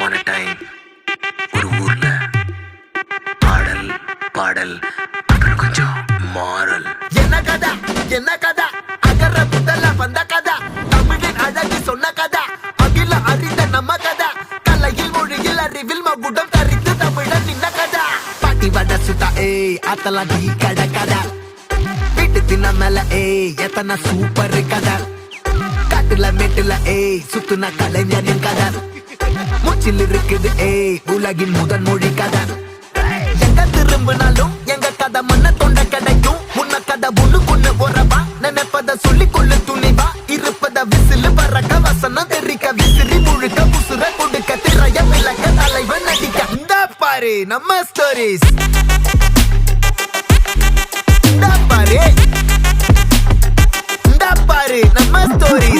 upon a time ஒரு ஊர்ல ஆடல் பாடல் அப்புறம் கொஞ்சம் மாறல். என்ன கதை அகர முதல்ல வந்த கதை, தமிழின் அழகு சொன்ன கதை, அகில அறிந்த நம்ம கதை, கலையில் மொழியில் அறிவில் மகுடம் தரித்து தமிழன் நின்ன கதை. பாட்டி வட சுட்டா அத்தலாம் டீ கடை கதை, வீட்டு தின்ன மேல எத்தனை சூப்பர் கதை, காட்டுல மேட்டுல சுத்துன கலைஞரின் கதை, மூச்சில் இருக்குது உலகின் முதன் மொழி கதை. எங்க திரும்பினாலும் எங்க கதை மண்ண தொண்ட கிடைக்கும், முன்ன கதை ஒண்ணு கொண்டு போறவா, நினைப்பத சொல்லி கொள்ளு துணிவா, இருப்பத விசிலு பறக்க வசனம் தெரிக்க விசிறி முழுக்க புசுர கொடுக்க திரைய விளக்க தலைவன் நடிக்க. இந்த பாரு நம்ம ஸ்டோரிஸ், இந்த பாரு நம்ம ஸ்டோரிஸ்.